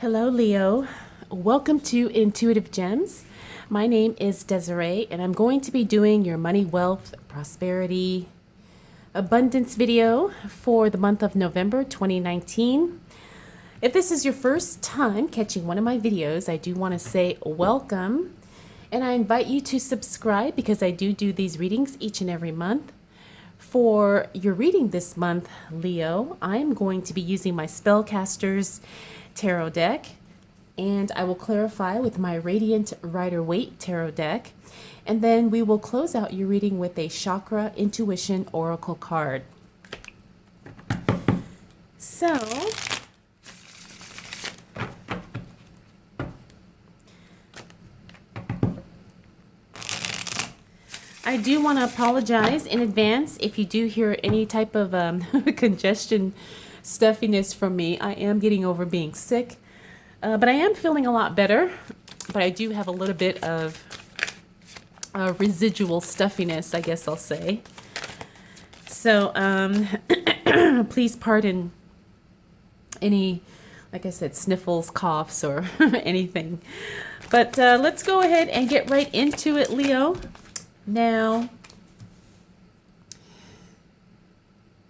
Hello, Leo. Welcome to Intuitive Gems. My name is Desiree, and I'm going to be doing your money, wealth, prosperity, abundance video for the month of November 2019. If this is your first time catching one of my videos, I do want to say welcome, and I invite you to subscribe because I do these readings each and every month. For your reading this month, Leo, I'm going to be using my Spellcasters tarot deck, and I will clarify with my Radiant Rider-Waite tarot deck, and then we will close out your reading with a Chakra Intuition Oracle card. So, I do want to apologize in advance if you do hear any type of congestion, stuffiness from me. I am getting over being sick, but I am feeling a lot better. But I do have a little bit of residual stuffiness, I guess I'll say. So please pardon any, like I said, sniffles, coughs, or anything. But let's go ahead and get right into it, Leo. Now,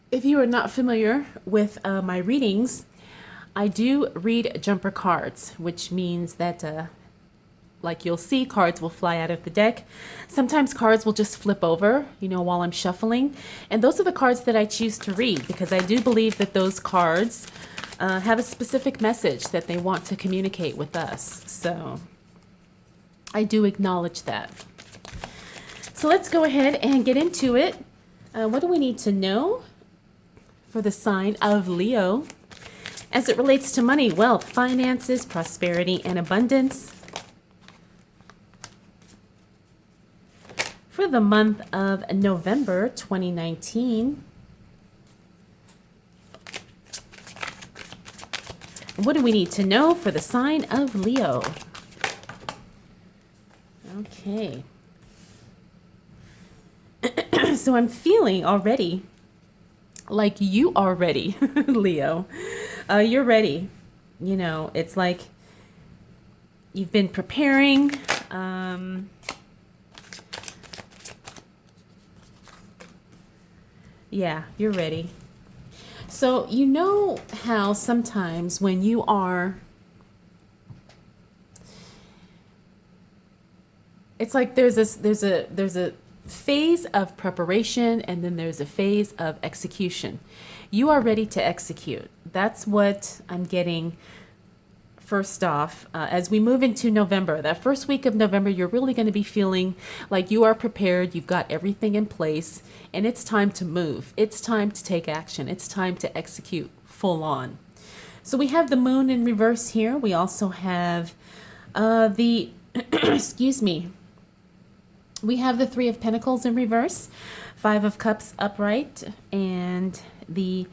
if you are not familiar with my readings, I do read jumper cards, which means that, like you'll see, cards will fly out of the deck. Sometimes cards will just flip over, while I'm shuffling. And those are the cards that I choose to read because I do believe that those cards have a specific message that they want to communicate with us. So I do acknowledge that. So let's go ahead and get into it. What do we need to know for the sign of Leo as it relates to money, wealth, finances, prosperity, and abundance for the month of November 2019? What do we need to know for the sign of Leo? Okay. So I'm feeling already like you are ready, Leo. You're ready. It's like you've been preparing. Yeah, you're ready. So you know how sometimes when you are, it's like there's a phase of preparation and then there's a phase of execution. You are ready to execute. That's what I'm getting first off. As we move into November, that first week of November, you're really going to be feeling like you are prepared. You've got everything in place and it's time to move. It's time to take action. It's time to execute full on. So we have the moon in reverse here. We also have excuse me. We have the Three of Pentacles in reverse, Five of Cups upright, and the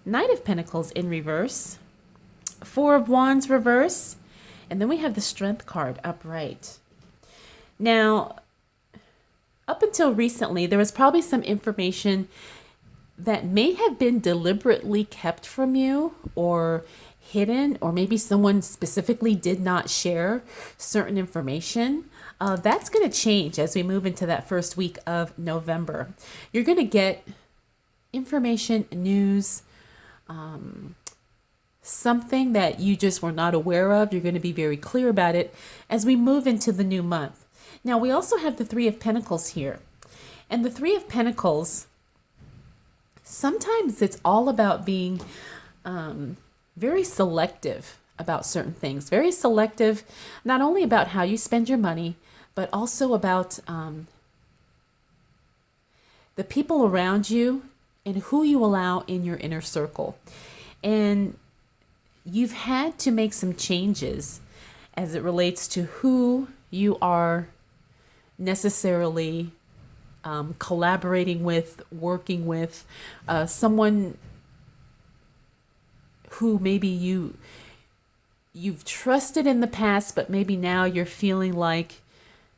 Knight of Pentacles in reverse, Four of Wands reverse, and then we have the Strength card upright. Now, up until recently, there was probably some information that may have been deliberately kept from you or hidden, or maybe someone specifically did not share certain information. That's going to change as we move into that first week of November. You're going to get information, news, something that you just were not aware of. You're going to be very clear about it as we move into the new month. Now, we also have the Three of Pentacles here. And the Three of Pentacles, sometimes it's all about being very selective about certain things. Very selective, not only about how you spend your money, but also about the people around you and who you allow in your inner circle. And you've had to make some changes as it relates to who you are necessarily collaborating with, working with, someone who maybe you've trusted in the past, but maybe now you're feeling like,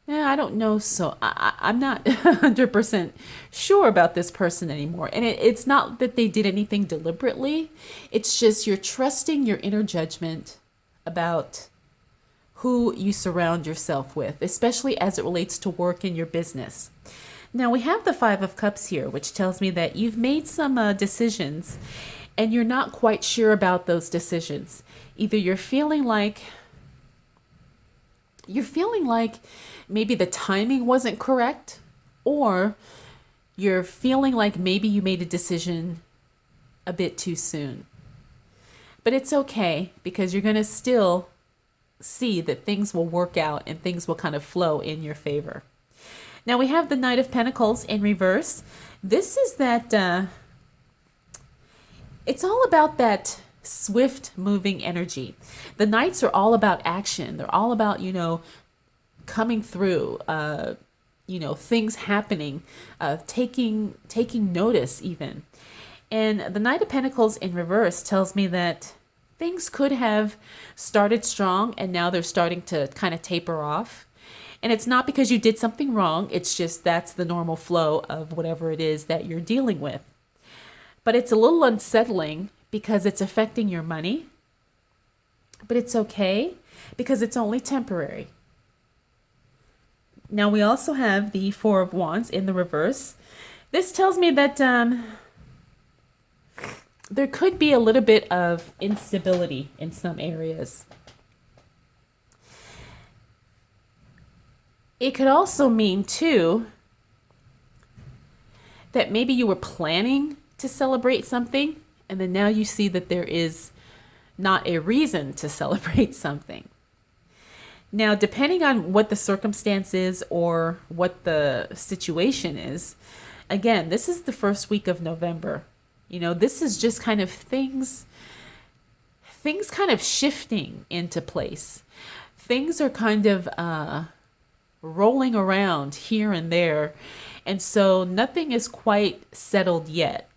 I don't know. So I'm not 100% sure about this person anymore. And it's not that they did anything deliberately. It's just you're trusting your inner judgment about who you surround yourself with, especially as it relates to work in your business. Now we have the Five of Cups here, which tells me that you've made some decisions and you're not quite sure about those decisions. Either you're feeling like maybe the timing wasn't correct, or you're feeling like maybe you made a decision a bit too soon. But it's okay, because you're going to still see that things will work out and things will kind of flow in your favor. Now we have the Knight of Pentacles in reverse. This is that, it's all about that swift moving energy. The Knights are all about action. They're all about, coming through, things happening, taking notice even. And the Knight of Pentacles in reverse tells me that things could have started strong and now they're starting to kind of taper off. And it's not because you did something wrong. It's just that's the normal flow of whatever it is that you're dealing with. But it's a little unsettling because it's affecting your money. But it's okay because it's only temporary. Now we also have the Four of Wands in the reverse. This tells me that there could be a little bit of instability in some areas. It could also mean, too, that maybe you were planning to celebrate something, and then now you see that there is not a reason to celebrate something. Now, depending on what the circumstance is or what the situation is, again, this is the first week of November. This is just kind of things kind of shifting into place. Things are kind of rolling around here and there. And so nothing is quite settled yet.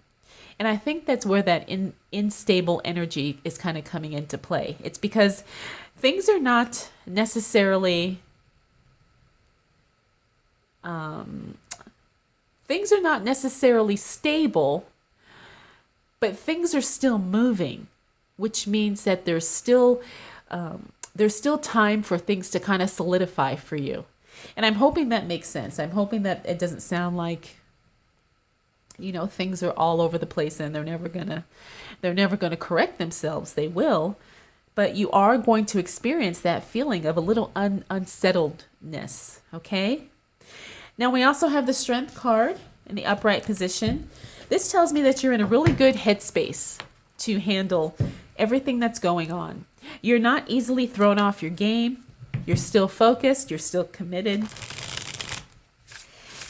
And I think that's where that unstable energy is kind of coming into play. It's because things are not necessarily stable, but things are still moving, which means that there's still time for things to kind of solidify for you. And I'm hoping that makes sense. I'm hoping that it doesn't sound like, things are all over the place and they're never gonna correct themselves. They will, but you are going to experience that feeling of a little unsettledness. Okay. Now we also have the Strength card in the upright position. This tells me that you're in a really good headspace to handle everything that's going on. You're not easily thrown off your game. You're still focused. You're still committed,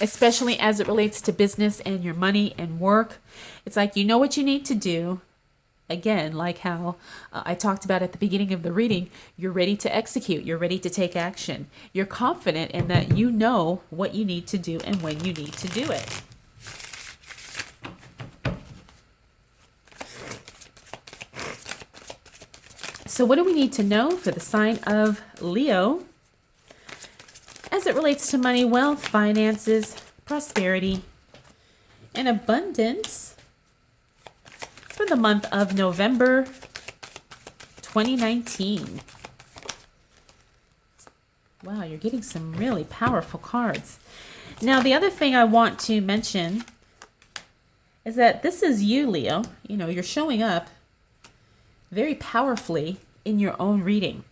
especially as it relates to business and your money and work. It's like you know what you need to do. Again, like how I talked about at the beginning of the reading, you're ready to execute. You're ready to take action. You're confident in that you know what you need to do and when you need to do it. So what do we need to know for the sign of Leo as it relates to money, wealth, finances, prosperity, and abundance for the month of November 2019? Wow, you're getting some really powerful cards. Now, the other thing I want to mention is that this is you, Leo. You're showing up very powerfully in your own reading.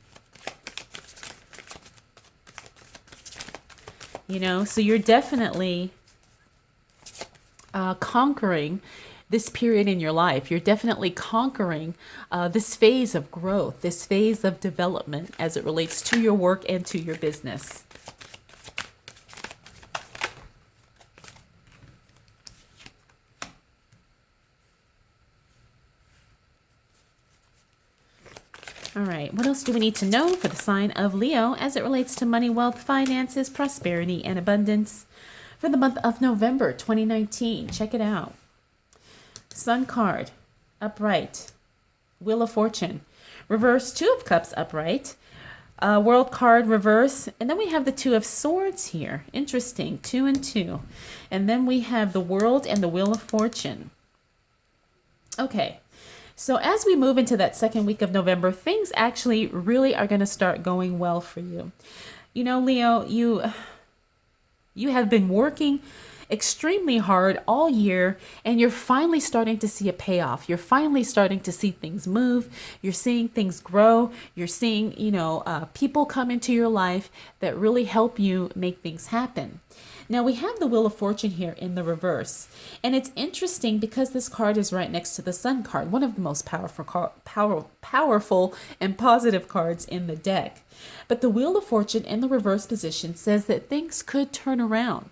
So you're definitely conquering this period in your life. You're definitely conquering this phase of growth, this phase of development as it relates to your work and to your business. All right, what else do we need to know for the sign of Leo as it relates to money, wealth, finances, prosperity, and abundance for the month of November 2019? Check it out. Sun card, upright. Wheel of Fortune, reverse. Two of Cups, upright. World card, reverse. And then we have the Two of Swords here. Interesting, 2 and 2. And then we have the World and the Wheel of Fortune. Okay. So as we move into that second week of November, things actually really are going to start going well for you. You know, Leo, you have been working extremely hard all year, and you're finally starting to see a payoff. You're finally starting to see things move. You're seeing things grow. You're seeing, people come into your life that really help you make things happen. Now we have the Wheel of Fortune here in the reverse. And it's interesting because this card is right next to the Sun card, one of the most powerful and positive cards in the deck. But the Wheel of Fortune in the reverse position says that things could turn around.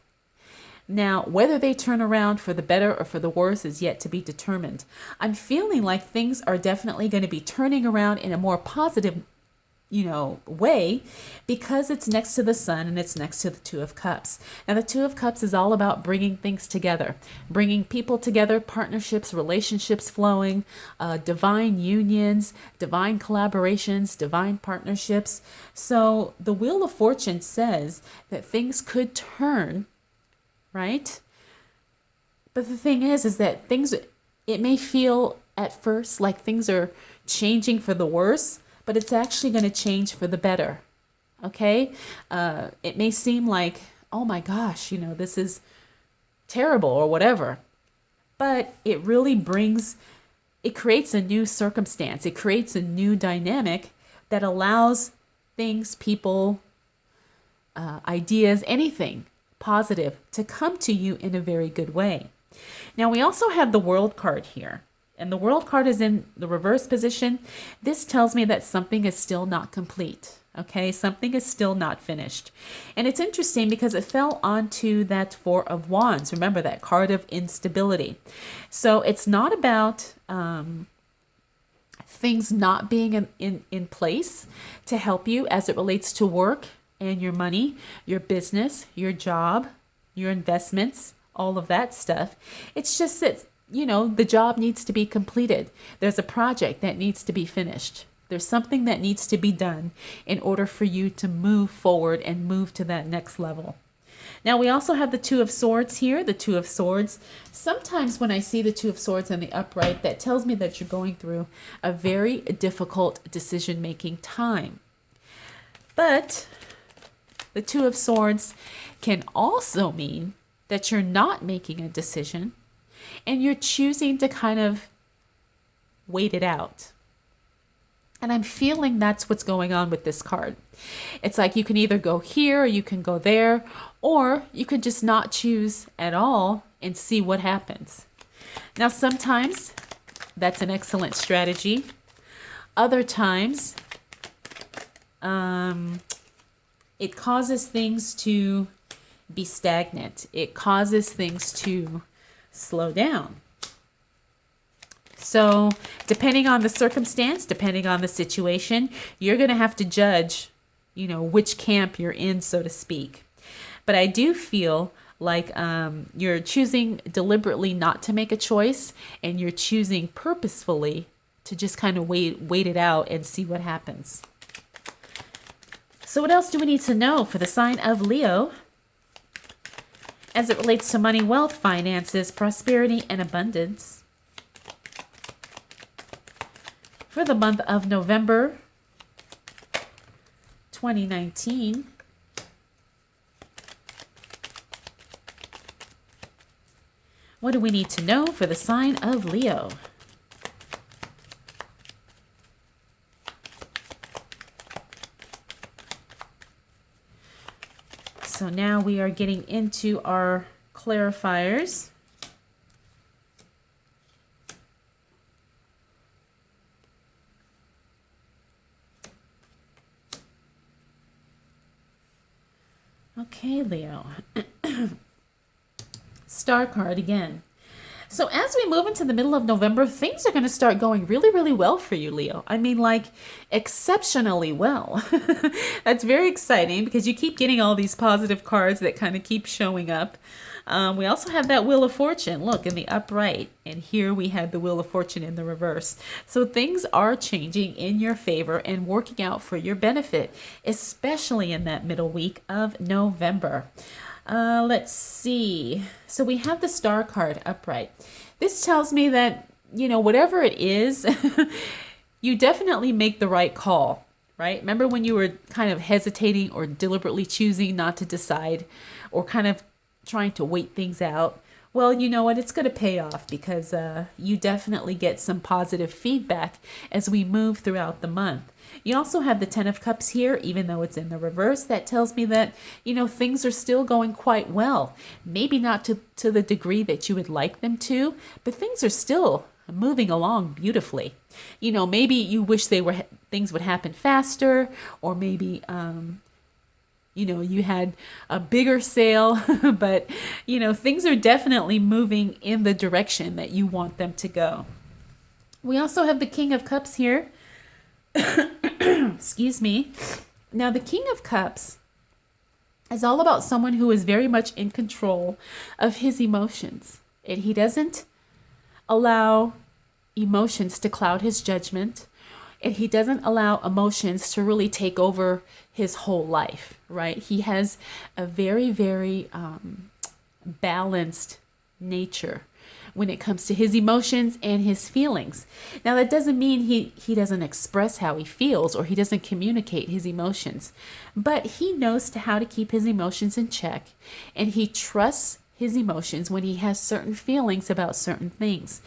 Now, whether they turn around for the better or for the worse is yet to be determined. I'm feeling like things are definitely going to be turning around in a more positive way, because it's next to the Sun and it's next to the Two of Cups. Now, the Two of Cups is all about bringing things together, bringing people together, partnerships, relationships flowing, divine unions, divine collaborations, divine partnerships. So the Wheel of Fortune says that things could turn, right? But the thing is that it may feel at first like things are changing for the worse, but it's actually going to change for the better. Okay? It may seem like, oh my gosh, this is terrible or whatever. But it really creates a new circumstance. It creates a new dynamic that allows things, people, ideas, anything positive to come to you in a very good way. Now, we also have the World card here. And the World card is in the reverse position. This tells me that something is still not complete. Okay, something is still not finished. And it's interesting because it fell onto that Four of Wands. Remember that card of instability. So it's not about things not being in place to help you as it relates to work and your money, your business, your job, your investments, all of that stuff. It's just that the job needs to be completed. There's a project that needs to be finished. There's something that needs to be done in order for you to move forward and move to that next level. Now, we also have the Two of Swords here. The Two of Swords. Sometimes when I see the Two of Swords in the upright, that tells me that you're going through a very difficult decision-making time. But the Two of Swords can also mean that you're not making a decision, and you're choosing to kind of wait it out. And I'm feeling that's what's going on with this card. It's like you can either go here or you can go there, or you could just not choose at all and see what happens. Now, sometimes that's an excellent strategy. Other times, it causes things to be stagnant. It causes things to slow down. So depending on the circumstance, depending on the situation, you're going to have to judge, which camp you're in, so to speak. But I do feel like you're choosing deliberately not to make a choice, and you're choosing purposefully to just kind of wait it out and see what happens. So what else do we need to know for the sign of Leo as it relates to money, wealth, finances, prosperity, and abundance for the month of November 2019? What do we need to know for the sign of Leo? So now we are getting into our clarifiers. Okay, Leo. Star card again. So as we move into the middle of November, things are going to start going really, really well for you, Leo. I mean, like, exceptionally well. That's very exciting because you keep getting all these positive cards that kind of keep showing up. We also have that Wheel of Fortune, look, in the upright. And here we have the Wheel of Fortune in the reverse. So things are changing in your favor and working out for your benefit, especially in that middle week of November. Let's see. So we have the Star card upright. This tells me that, whatever it is, you definitely make the right call, right? Remember when you were kind of hesitating or deliberately choosing not to decide or kind of trying to wait things out? Well, you know what? It's going to pay off because you definitely get some positive feedback as we move throughout the month. You also have the Ten of Cups here, even though it's in the reverse. That tells me that, things are still going quite well. Maybe not to the degree that you would like them to, but things are still moving along beautifully. Maybe you wish things would happen faster, or maybe you had a bigger sale, but things are definitely moving in the direction that you want them to go. We also have the King of Cups here. Excuse me. Now, the King of Cups is all about someone who is very much in control of his emotions. And he doesn't allow emotions to cloud his judgment. And he doesn't allow emotions to really take over his whole life, right? He has a very, very balanced nature when it comes to his emotions and his feelings. Now, that doesn't mean he doesn't express how he feels or he doesn't communicate his emotions, but he knows how to keep his emotions in check, and he trusts his emotions when he has certain feelings about certain things.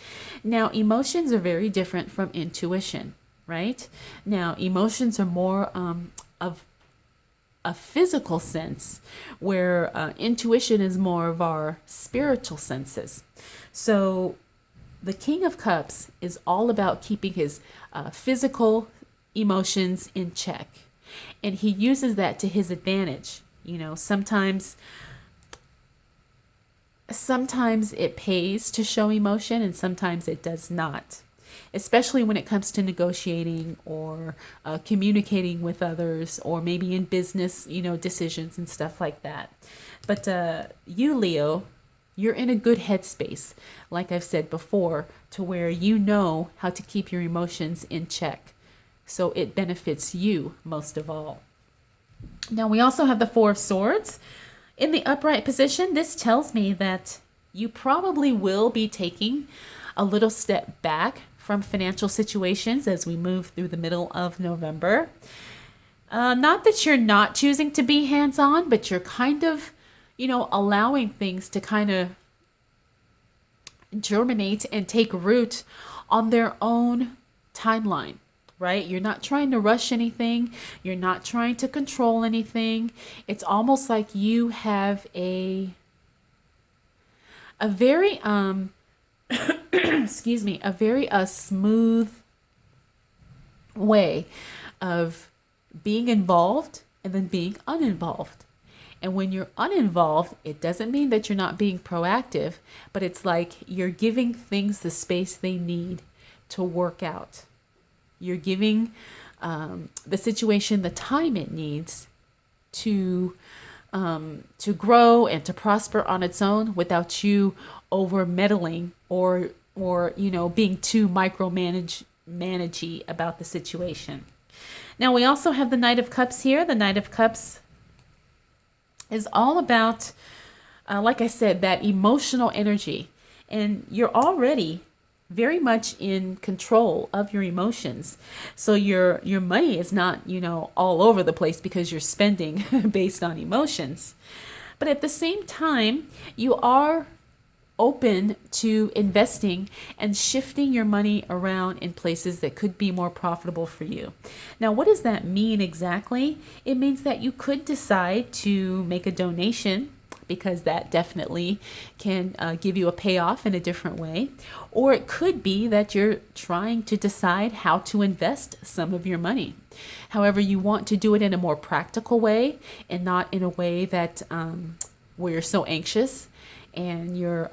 Now, emotions are very different from intuition, right? Now, emotions are more of a physical sense, where intuition is more of our spiritual senses. So the King of Cups is all about keeping his physical emotions in check. And he uses that to his advantage. Sometimes it pays to show emotion and sometimes it does not, especially when it comes to negotiating or communicating with others, or maybe in business, decisions and stuff like that. But you, Leo, you're in a good headspace, like I've said before, to where you know how to keep your emotions in check. So it benefits you most of all. Now, we also have the Four of Swords in the upright position. This tells me that you probably will be taking a little step back from financial situations as we move through the middle of November. Not that you're not choosing to be hands-on, but you're kind of allowing things to kind of germinate and take root on their own timeline, right? You're not trying to rush anything. You're not trying to control anything. It's almost like you have a very, excuse me, a very smooth way of being involved and then being uninvolved. And when you're uninvolved, it doesn't mean that you're not being proactive, but it's like you're giving things the space they need to work out. You're giving the situation the time it needs to grow and to prosper on its own without you over meddling or being too micromanagey about the situation. Now, we also have the Knight of Cups here. The Knight of Cups is all about, like I said, that emotional energy. And you're already very much in control of your emotions. So your money is not, all over the place because you're spending based on emotions. But at the same time, you are open to investing and shifting your money around in places that could be more profitable for you. Now, what does that mean exactly? It means that you could decide to make a donation, because that definitely can give you a payoff in a different way. Or it could be that you're trying to decide how to invest some of your money. However, you want to do it in a more practical way and not in a way that where you're so anxious and you're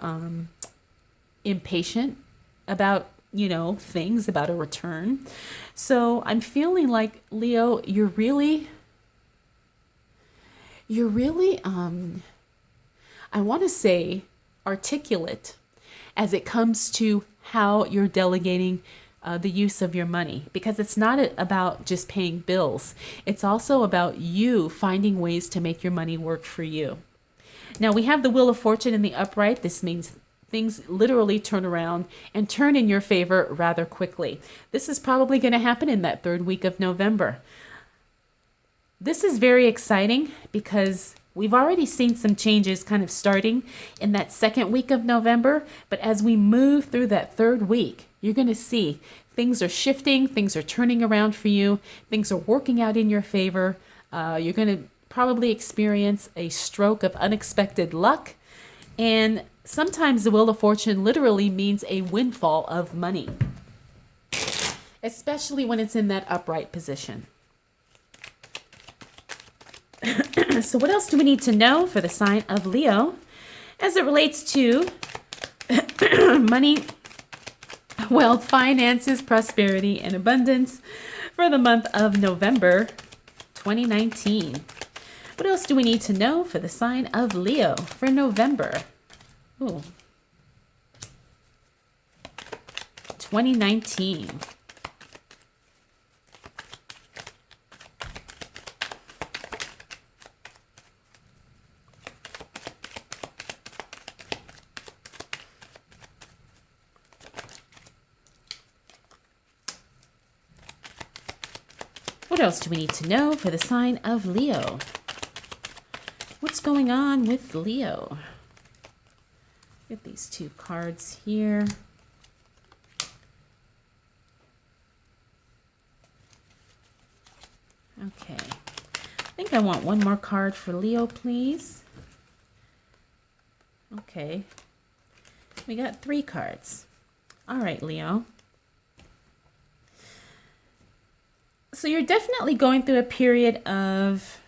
impatient about, things, about a return. So I'm feeling like, Leo, you're really, I want to say articulate as it comes to how you're delegating the use of your money, because it's not about just paying bills. It's also about you finding ways to make your money work for you. Now, we have the Wheel of Fortune in the upright. This means things literally turn around and turn in your favor rather quickly. This is probably going to happen in that third week of November. This is very exciting because we've already seen some changes kind of starting in that second week of November. But as we move through that third week, you're going to see things are shifting, things are turning around for you, things are working out in your favor. You're going to probably experience a stroke of unexpected luck. And sometimes the Wheel of Fortune literally means a windfall of money, especially when it's in that upright position. So what else do we need to know for the sign of Leo as it relates to money, wealth, finances, prosperity, and abundance for the month of November 2019? What else do we need to know for the sign of Leo for November? 2019. What else do we need to know for the sign of Leo? What's going on with Leo? Get these two cards here. Okay. I think I want one more card for Leo, please. Okay. We got 3 cards. All right, Leo. So you're definitely going through a period of,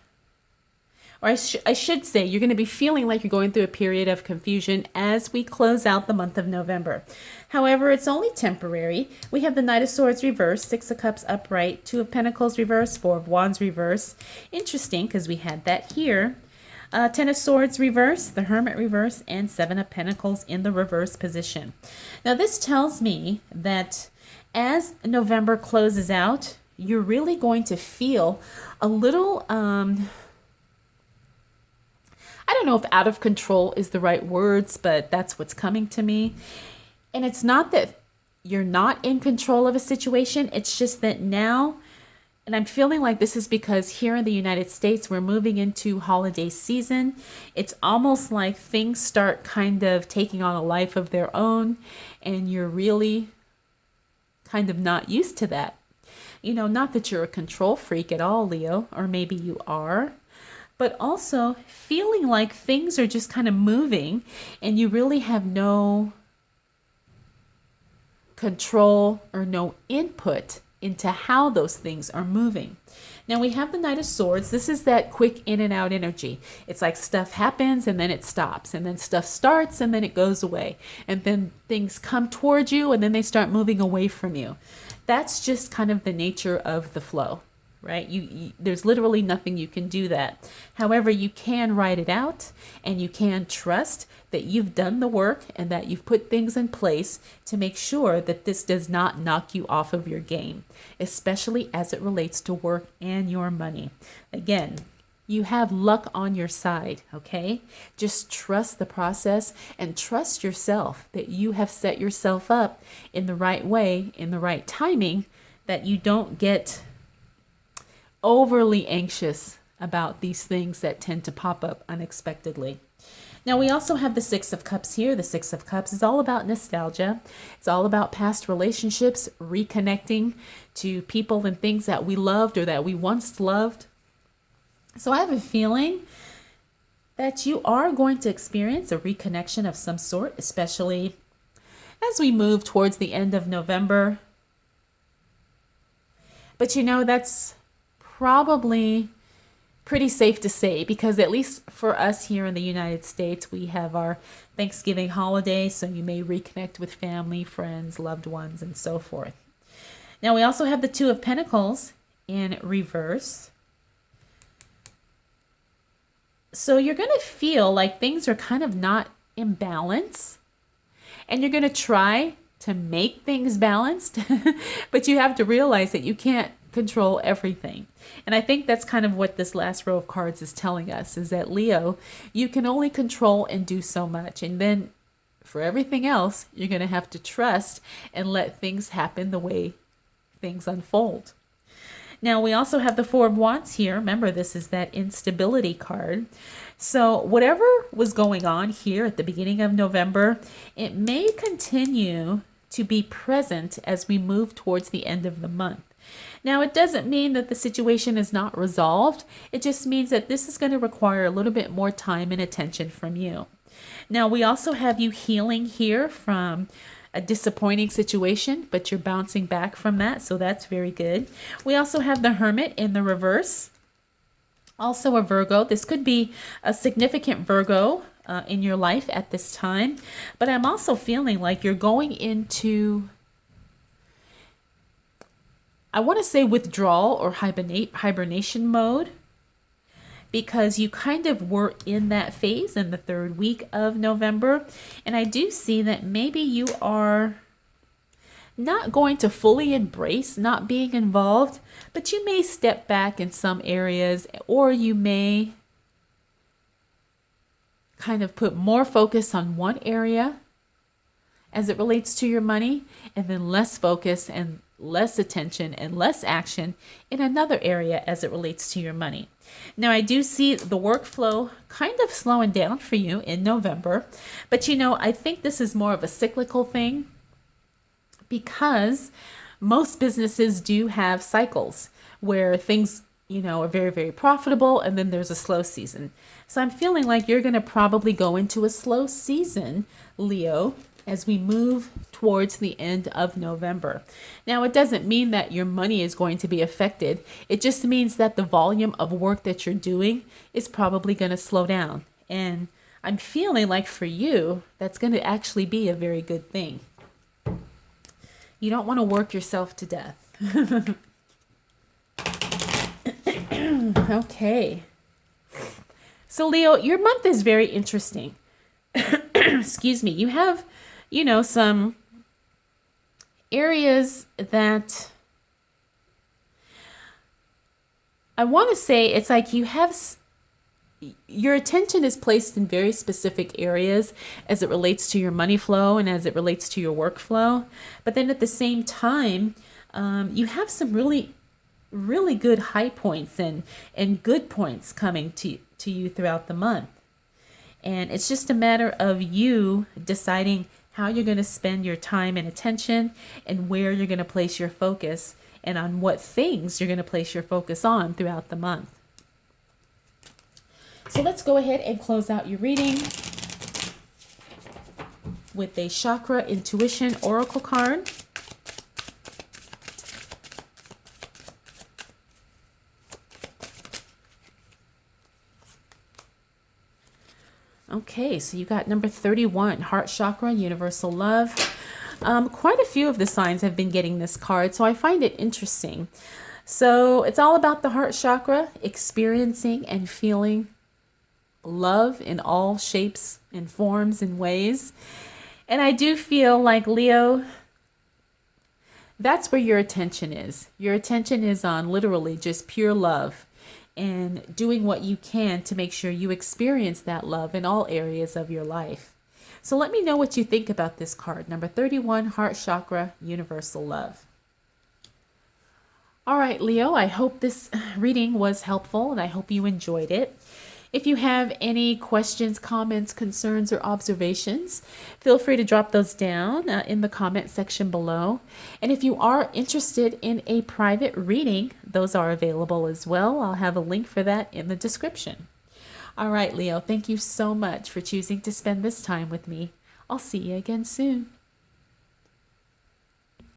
or I should say, you're going to be feeling like you're going through a period of confusion as we close out the month of November. However, it's only temporary. We have the Knight of Swords reverse, 6 of Cups upright, 2 of Pentacles reverse, 4 of Wands reverse. Interesting, because we had that here. 10 of Swords reverse, the Hermit reverse, and 7 of Pentacles in the reverse position. Now, this tells me that as November closes out, you're really going to feel a little, I don't know if out of control is the right words, but that's what's coming to me. And it's not that you're not in control of a situation. It's just that now, and I'm feeling like this is because here in the United States, we're moving into holiday season. It's almost like things start kind of taking on a life of their own, and you're really kind of not used to that. You know, not that you're a control freak at all, Leo, or maybe you are, but also feeling like things are just kind of moving and you really have no control or no input into how those things are moving. Now we have the Knight of Swords. This is that quick in and out energy. It's like stuff happens and then it stops, and then stuff starts and then it goes away, and then things come towards you and then they start moving away from you. That's just kind of the nature of the flow, right? There's literally nothing you can do that. However, you can write it out, and you can trust that you've done the work and that you've put things in place to make sure that this does not knock you off of your game, especially as it relates to work and your money. Again, you have luck on your side, okay? Just trust the process and trust yourself that you have set yourself up in the right way, in the right timing, that you don't get overly anxious about these things that tend to pop up unexpectedly. Now, we also have the 6 of Cups here. The 6 of Cups is all about nostalgia. It's all about past relationships, reconnecting to people and things that we loved or that we once loved. So I have a feeling that you are going to experience a reconnection of some sort, especially as we move towards the end of November. But you know, that's probably pretty safe to say, because at least for us here in the United States, we have our Thanksgiving holiday, so you may reconnect with family, friends, loved ones, and so forth. Now we also have the 2 of Pentacles in reverse. So you're going to feel like things are kind of not in balance, and you're going to try to make things balanced, but you have to realize that you can't control everything. And I think that's kind of what this last row of cards is telling us, is that Leo, you can only control and do so much. And then For everything else, you're going to have to trust and let things happen the way things unfold. Now, we also have the Four of Wands here. Remember, this is that instability card. So whatever was going on here at the beginning of November, it may continue to be present as we move towards the end of the month. Now, it doesn't mean that the situation is not resolved. It just means that this is going to require a little bit more time and attention from you. Now, we also have you healing here from a disappointing situation, but you're bouncing back from that, so that's very good. We also have the Hermit in the reverse. Also a Virgo. This could be a significant Virgo in your life at this time, but I'm also feeling like you're going into, I want to say, withdrawal or hibernation mode, because you kind of were in that phase in the third week of November. And I do see that maybe you are not going to fully embrace not being involved, but you may step back in some areas, or you may kind of put more focus on one area as it relates to your money, and then less focus and less attention and less action in another area as it relates to your money. Now, I do see the workflow kind of slowing down for you in November, but I think this is more of a cyclical thing, because most businesses do have cycles where things, are very, very profitable, and then there's a slow season. So I'm feeling like you're going to probably go into a slow season, Leo, as we move towards the end of November. Now, it doesn't mean that your money is going to be affected. It just means that the volume of work that you're doing is probably going to slow down. And I'm feeling like for you, that's going to actually be a very good thing. You don't want to work yourself to death. Okay. So Leo, your month is very interesting. Excuse me. You have, some areas that I want to say it's like you have, your attention is placed in very specific areas as it relates to your money flow and as it relates to your workflow. But then at the same time, you have some really, really good high points and good points coming to you throughout the month. And it's just a matter of you deciding how you're going to spend your time and attention, and where you're going to place your focus, and on what things you're going to place your focus on throughout the month. So let's go ahead and close out your reading with a Chakra Intuition Oracle card. Okay, so you got number 31, Heart Chakra, Universal Love. Quite a few of the signs have been getting this card, so I find it interesting. So it's all about the Heart Chakra, experiencing and feeling love in all shapes and forms and ways. And I do feel like, Leo, that's where your attention is. Your attention is on literally just pure love, and doing what you can to make sure you experience that love in all areas of your life. So let me know what you think about this card, number 31, Heart Chakra, Universal Love. All right, Leo, I hope this reading was helpful, and I hope you enjoyed it. If you have any questions, comments, concerns, or observations, feel free to drop those down in the comment section below. And if you are interested in a private reading, those are available as well. I'll have a link for that in the description. All right, Leo, thank you so much for choosing to spend this time with me. I'll see you again soon.